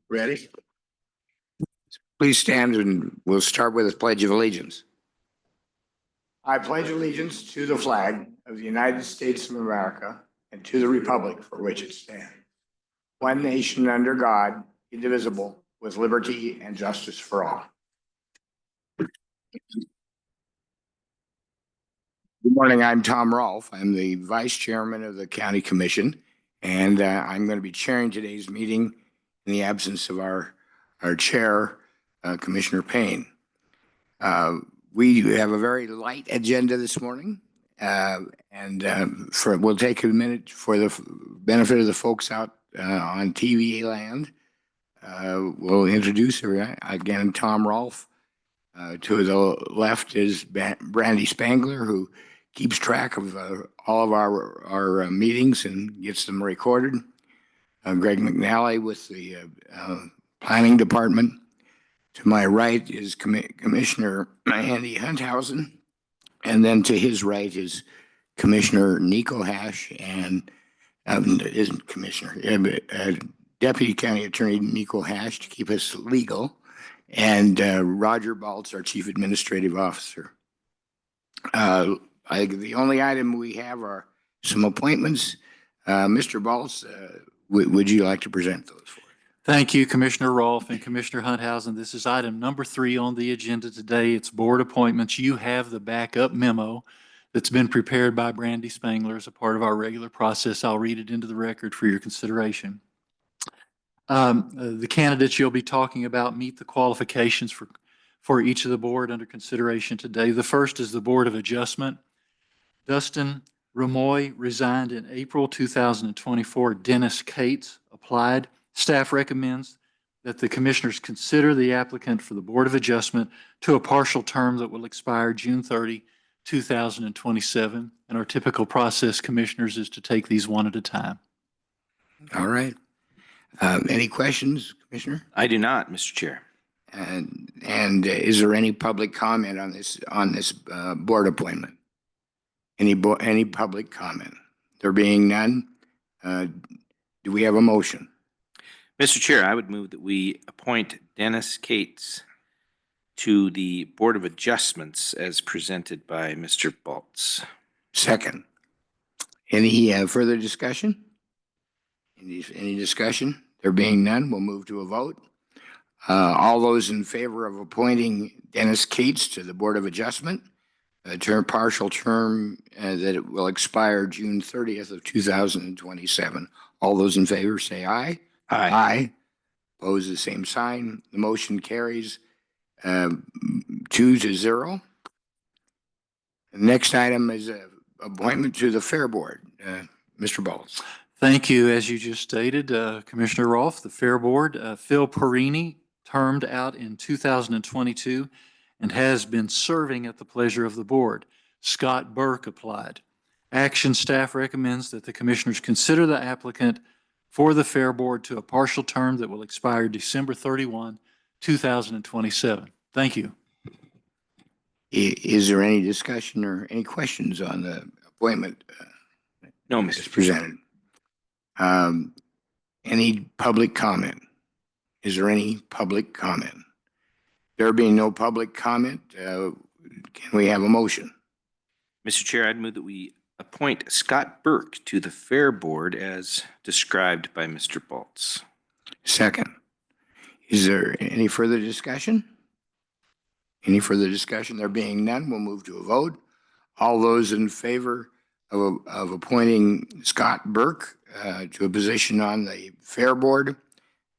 Ready? Please stand and we'll start with the Pledge of Allegiance. I pledge allegiance to the flag of the United States of America and to the republic for which it stands, one nation under God, indivisible, with liberty and justice for all. Good morning, I'm Tom Rolfe. I'm the Vice Chairman of the County Commission, and I'm going to be chairing today's meeting in the absence of our chair, Commissioner Payne. We have a very light agenda this morning, we'll take a minute for the benefit of the folks out on TV land. We'll introduce her again, Tom Rolfe. To the left is Brandy Spangler, who keeps track of all of our meetings and gets them recorded. Greg McNally with the Planning Department. To my right is Commissioner Andy Hunthausen, and then to his right is Commissioner Nico Hash and isn't Commissioner, Deputy County Attorney Nico Hash to keep us legal, and Roger Baltz, our Chief Administrative Officer. The only item we have are some appointments. Mr. Baltz, would you like to present those for us? Thank you, Commissioner Rolfe and Commissioner Hunthausen. This is item number 3 on the agenda today. It's board appointments. You have the backup memo that's been prepared by Brandy Spangler as a part of our regular process. I'll read it into the record for your consideration. The candidates you'll be talking about meet the qualifications for each of the board under consideration today. The first is the Board of Adjustment. Dustin Ramoy resigned in April 2024. Dennis Cates applied. Staff recommends that the commissioners consider the applicant for the Board of Adjustment to a partial term that will expire June 30, 2027. And our typical process, commissioners, is to take these one at a time. All right. Any questions, Commissioner? I do not, Mr. Chair. And is there any public comment on this board appointment? Any public comment? There being none, do we have a motion? Mr. Chair, I would move that we appoint Dennis Cates to the Board of Adjustments as presented by Mr. Baltz. Second. Any further discussion? Any discussion? There being none, we'll move to a vote. All those in favor of appointing Dennis Cates to the Board of Adjustment, a partial term that it will expire June 30th of 2027. All those in favor say aye. Aye. Aye. Opposed, the same sign. The motion carries 2-0. The next item is appointment to the Fair Board. Mr. Baltz. Thank you. As you just stated, Commissioner Rolfe, the Fair Board, Phil Perini termed out in 2022 and has been serving at the pleasure of the board. Scott Burke applied. Action staff recommends that the commissioners consider the applicant for the Fair Board to a partial term that will expire December 31, 2027. Thank you. Is there any discussion or any questions on the appointment? No, Mr. Presented. Any public comment? Is there any public comment? There being no public comment, can we have a motion? Mr. Chair, I'd move that we appoint Scott Burke to the Fair Board as described by Mr. Baltz. Second. Is there any further discussion? Any further discussion? There being none, we'll move to a vote. All those in favor of appointing Scott Burke to a position on the Fair Board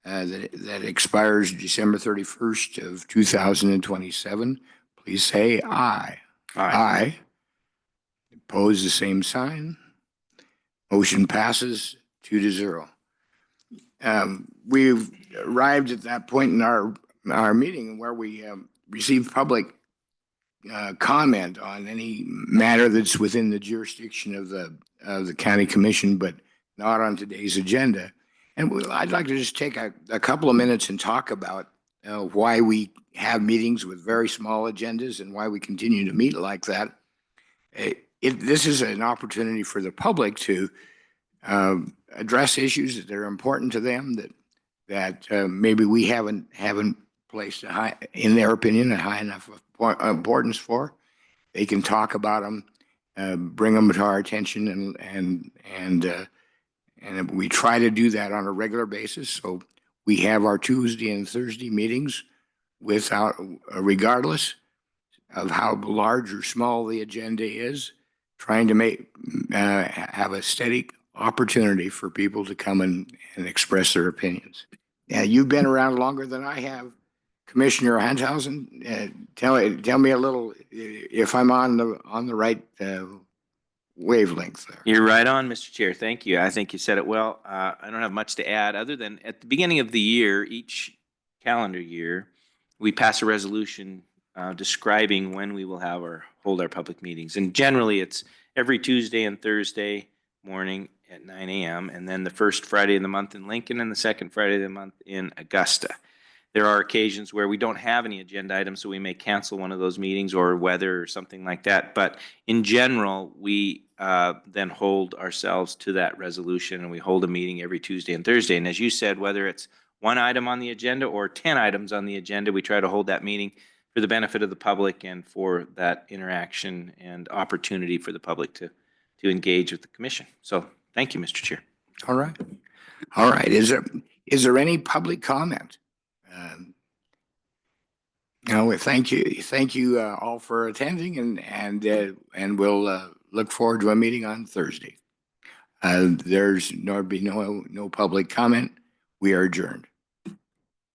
that expires December 31st of 2027, please say aye. Aye. Aye. Opposed, the same sign. Motion passes 2-0. We've arrived at that point in our meeting where we received public comment on any matter that's within the jurisdiction of the county commission, but not on today's agenda. And I'd like to just take a couple of minutes and talk about why we have meetings with very small agendas and why we continue to meet like that. This is an opportunity for the public to address issues that are important to them, that that maybe we haven't placed in their opinion, a high enough importance for. They can talk about them, bring them to our attention, and we try to do that on a regular basis. So we have our Tuesday and Thursday meetings without, regardless of how large or small the agenda is, trying to have a steady opportunity for people to come and express their opinions. Yeah, you've been around longer than I have, Commissioner Hunthausen. Tell me a little if I'm on the right wavelength there. You're right on, Mr. Chair. Thank you. I think you said it well. I don't have much to add other than at the beginning of the year, each calendar year, we pass a resolution describing when we will hold our public meetings. And generally, it's every Tuesday and Thursday morning at 9 a.m. and then the first Friday of the month in Lincoln and the second Friday of the month in Augusta. There are occasions where we don't have any agenda items, so we may cancel one of those meetings or weather or something like that. But in general, we then hold ourselves to that resolution, and we hold a meeting every Tuesday and Thursday. And as you said, whether it's one item on the agenda or 10 items on the agenda, we try to hold that meeting for the benefit of the public and for that interaction and opportunity for the public to engage with the commission. So thank you, Mr. Chair. All right. All right. Is there any public comment? No, thank you. Thank you all for attending, and we'll look forward to a meeting on Thursday. There'll be no public comment. We are adjourned.